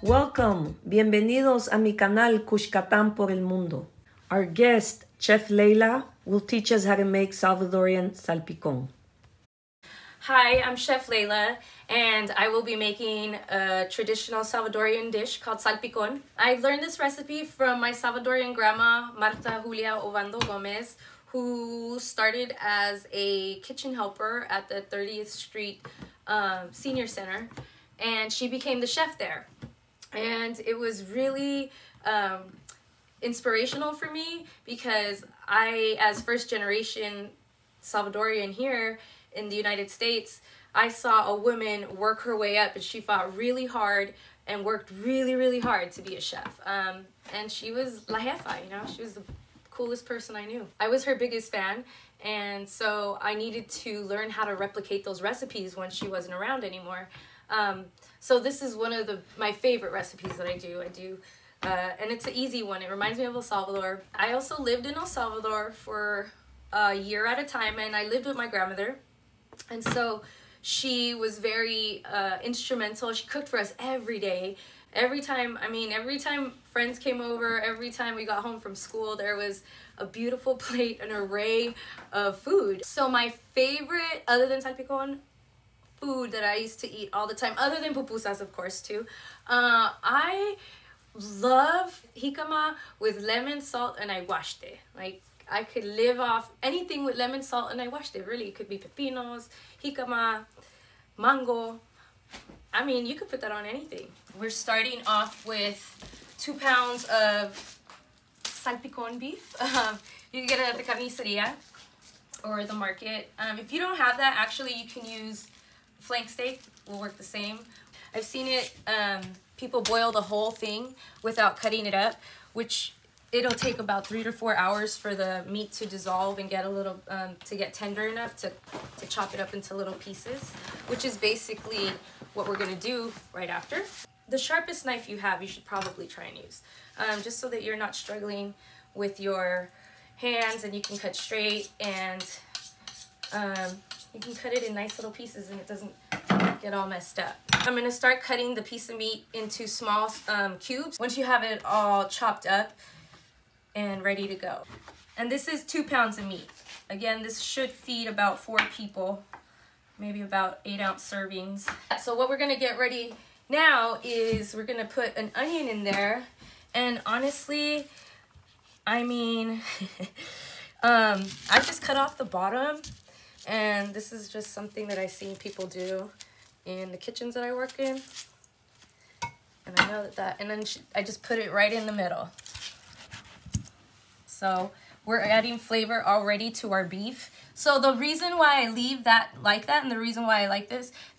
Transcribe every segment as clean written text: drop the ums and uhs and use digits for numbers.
Welcome, bienvenidos a mi canal Cuxcatán por el Mundo. Our guest, Chef Leyla, will teach us how to make Salvadoran Salpicón. Hi, I'm Chef Leyla, and I will be making a traditional Salvadorian dish called salpicón. I learned this recipe from my Salvadorian grandma, Marta Julia Ovando Gomez, who started as a kitchen helper at the 30th Street Senior Center, and she became the chef there. And it was really inspirational for me because I, as first generation Salvadorian here in the United States, I saw a woman work her way up, and she fought really hard and worked really, really hard to be a chef. And she was la jefa, you know, she was the coolest person I knew. I was her biggest fan, and so I needed to learn how to replicate those recipes when she wasn't around anymore. So this is one of my favorite recipes that I do. And it's an easy one. It reminds me of El Salvador. I also lived in El Salvador for a year at a time, and I lived with my grandmother. And so she was very instrumental. She cooked for us every day. Every time friends came over, every time we got home from school, there was a beautiful plate, an array of food. So my favorite, other than salpicón, food that I used to eat all the time, other than pupusas, of course, too. I love jicama with lemon, salt, and aguaste. Like, I could live off anything with lemon, salt, and aguaste, really. It could be pepinos, jicama, mango. I mean, you could put that on anything. We're starting off with 2 pounds of salpicón beef. You can get it at the carniceria or the market. If you don't have that, actually, you can use flank steak, will work the same. I've seen it, people boil the whole thing without cutting it up, which it'll take about 3 to 4 hours for the meat to dissolve and get a little, to get tender enough to chop it up into little pieces, which is basically what we're gonna do right after. The sharpest knife you have, you should probably try and use, just so that you're not struggling with your hands and you can cut straight, and you can cut it in nice little pieces and it doesn't get all messed up. I'm gonna start cutting the piece of meat into small cubes once you have it all chopped up and ready to go. And this is 2 pounds of meat. Again, this should feed about 4 people, maybe about 8-ounce servings. So what we're gonna get ready now is we're gonna put an onion in there, and honestly, I mean, I just cut off the bottom. And this is just something that I've seen people do in the kitchens that I work in. And I know and then I just put it right in the middle. So we're adding flavor already to our beef. So the reason why I leave that like that, and the reason why I like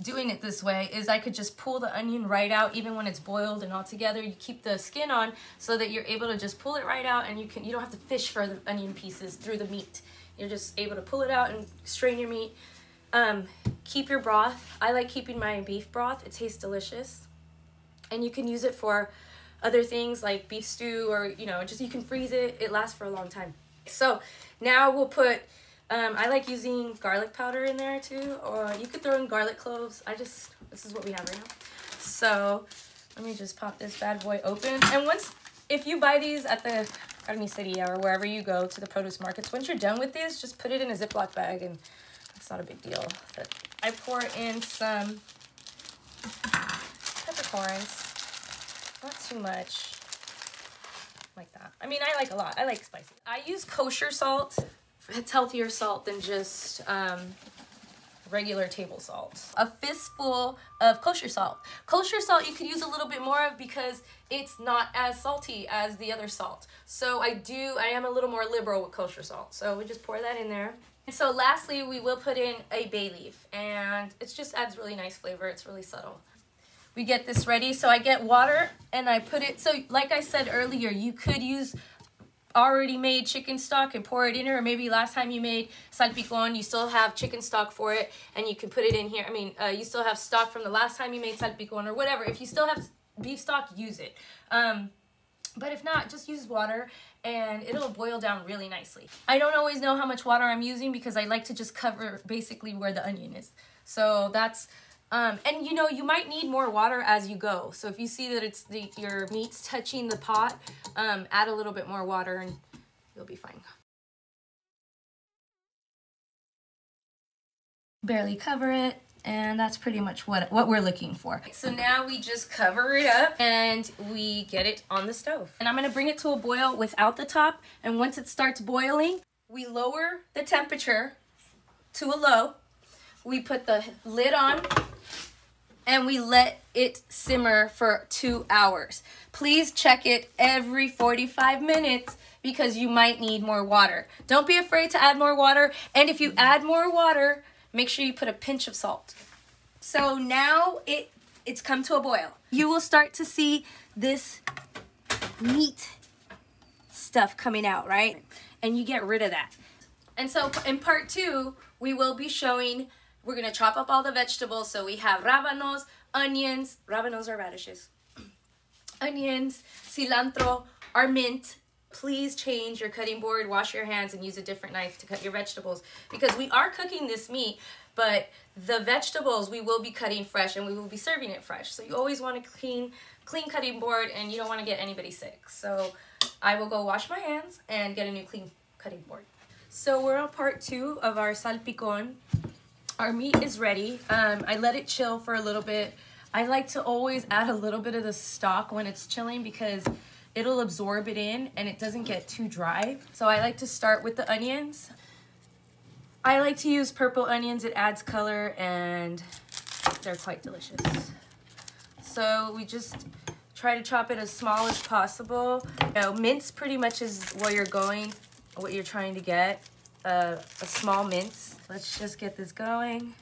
doing it this way, is I could just pull the onion right out even when it's boiled and all together. You keep the skin on so that you're able to just pull it right out, and you don't have to fish for the onion pieces through the meat. You're just able to pull it out and strain your meat. Keep your broth. I like keeping my beef broth. It tastes delicious. And you can use it for other things like beef stew, or, you know, just you can freeze it. It lasts for a long time. So now we'll put, I like using garlic powder in there too, or you could throw in garlic cloves. This is what we have right now. So let me just pop this bad boy open. And if you buy these at the carniceria or wherever you go to the produce markets, once you're done with these, just put it in a Ziploc bag, and it's not a big deal. But I pour in some peppercorns, not too much, like that. I mean, I like a lot. I like spicy. I use kosher salt. It's healthier salt than just regular table salt. A fistful of kosher salt. Kosher salt you could use a little bit more of because it's not as salty as the other salt. So I am a little more liberal with kosher salt. So we just pour that in there. And so lastly, we will put in a bay leaf, and it just adds really nice flavor. It's really subtle. We get this ready. So I get water and I put it, so like I said earlier, you could use already made chicken stock and pour it in here, or maybe last time you made salpicón, you still have chicken stock for it and you can put it in here. I mean, you still have stock from the last time you made salpicón or whatever. If you still have beef stock, use it. But if not, just use water and it'll boil down really nicely. I don't always know how much water I'm using because I like to just cover basically where the onion is. So that's And you know, you might need more water as you go. So if you see that your meat's touching the pot, add a little bit more water and you'll be fine. Barely cover it, and that's pretty much what we're looking for. So now we just cover it up and we get it on the stove. And I'm gonna bring it to a boil without the top, and once it starts boiling, we lower the temperature to a low. We put the lid on and we let it simmer for 2 hours. Please check it every 45 minutes because you might need more water. Don't be afraid to add more water, and if you add more water, make sure you put a pinch of salt. So now it's come to a boil. You will start to see this meat stuff coming out, right? And you get rid of that. And so in part 2, we will be showing, we're gonna chop up all the vegetables. So we have rábanos, onions, rábanos are radishes, onions, cilantro, our mint. Please change your cutting board, wash your hands, and use a different knife to cut your vegetables, because we are cooking this meat, but the vegetables we will be cutting fresh and we will be serving it fresh. So you always want a clean cutting board, and you don't want to get anybody sick. So I will go wash my hands and get a new clean cutting board. So we're on part 2 of our salpicón. Our meat is ready. I let it chill for a little bit. I like to always add a little bit of the stock when it's chilling because it'll absorb it in and it doesn't get too dry. So I like to start with the onions. I like to use purple onions. It adds color and they're quite delicious. So we just try to chop it as small as possible. You know, mince pretty much is what you're trying to get. A small mince. Let's just get this going.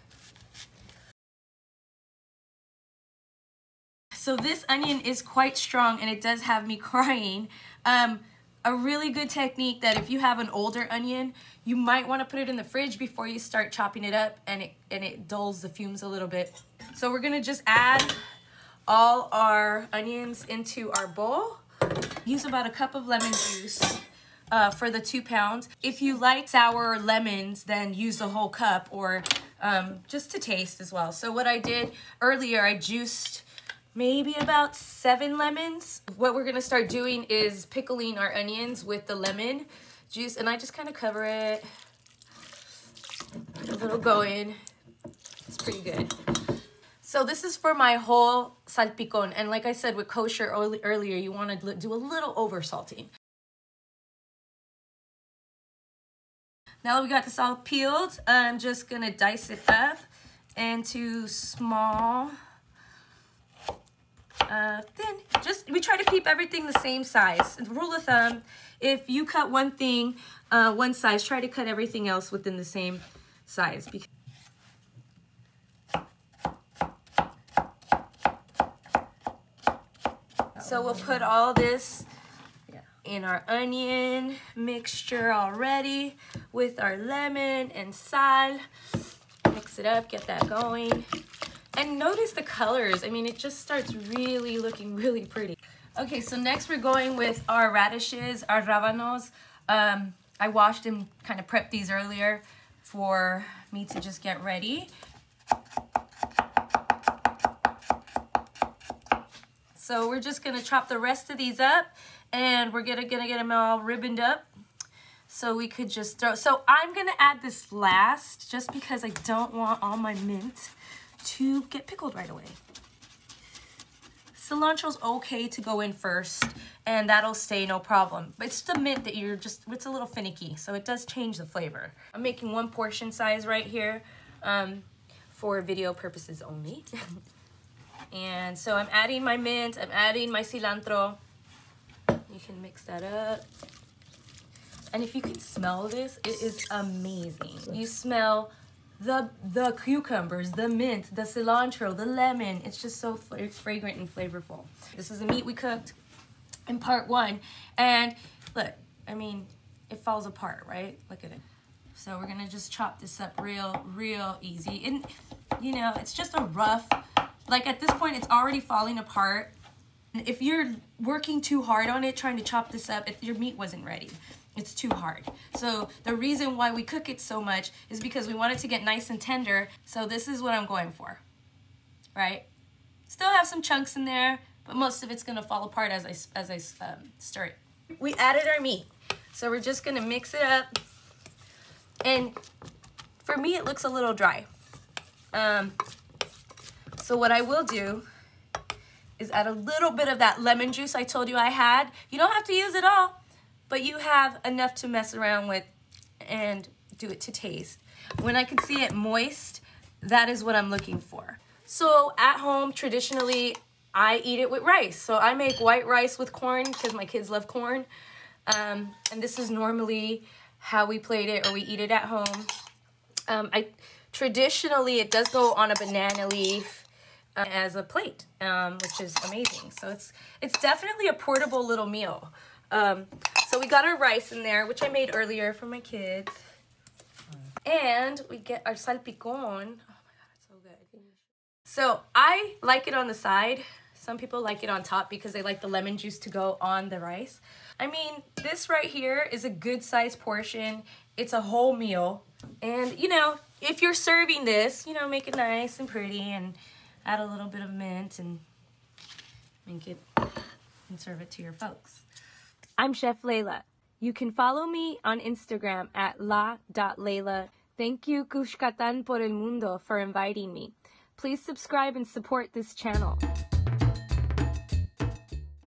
So this onion is quite strong and it does have me crying. A really good technique that if you have an older onion, you might want to put it in the fridge before you start chopping it up, and it dulls the fumes a little bit. So we're gonna just add all our onions into our bowl. Use about a cup of lemon juice for the 2 pounds. If you like sour lemons, then use the whole cup, or just to taste as well. So what I did earlier, I juiced maybe about 7 lemons. What we're gonna start doing is pickling our onions with the lemon juice, and I just kind of cover it, a little going. It's pretty good. So this is for my whole salpicón, and like I said with kosher earlier, you want to do a little over salting. Now that we got this all peeled, I'm just gonna dice it up into small, thin. We try to keep everything the same size. Rule of thumb, if you cut one thing one size, try to cut everything else within the same size. So we'll put all this in our onion mixture already with our lemon and sal. Mix it up, get that going. And notice the colors. I mean, it just starts really looking really pretty. Okay, so next we're going with our radishes, our rábanos. I washed and kind of prepped these earlier for me to just get ready. So we're just gonna chop the rest of these up, and we're gonna get them all ribboned up. So we could just throw, so I'm gonna add this last just because I don't want all my mint to get pickled right away. Cilantro's okay to go in first, and that'll stay no problem. But it's the mint that it's a little finicky, so it does change the flavor. I'm making 1 portion size right here for video purposes only. And so I'm adding my mint, I'm adding my cilantro. You can mix that up. And if you can smell this, it is amazing. You smell the cucumbers, the mint, the cilantro, the lemon. It's just so fragrant and flavorful. This is the meat we cooked in part 1. And look, I mean, it falls apart, right? Look at it. So we're gonna just chop this up real easy. And you know, it's just a rough, like at this point, it's already falling apart. And if you're working too hard on it, trying to chop this up, your meat wasn't ready. It's too hard. So the reason why we cook it so much is because we want it to get nice and tender. So this is what I'm going for. right? Still have some chunks in there, but most of it's gonna fall apart as I stir it. We added our meat, so we're just gonna mix it up. And for me, it looks a little dry. So what I will do is add a little bit of that lemon juice I told you I had. You don't have to use it all, but you have enough to mess around with and do it to taste. When I can see it moist, that is what I'm looking for. So at home, traditionally, I eat it with rice. So I make white rice with corn because my kids love corn. And this is normally how we plate it or we eat it at home. Traditionally, it does go on a banana leaf as a plate, which is amazing. So it's definitely a portable little meal. So we got our rice in there, which I made earlier for my kids. And we get our salpicón. Oh my God, it's so good. So I like it on the side. Some people like it on top because they like the lemon juice to go on the rice. I mean, this right here is a good sized portion. It's a whole meal. And, you know, if you're serving this, you know, make it nice and pretty and add a little bit of mint and make it and serve it to your folks. I'm Chef Leyla. You can follow me on Instagram at la.leyla. Thank you, Cushcatán por el Mundo, for inviting me. Please subscribe and support this channel.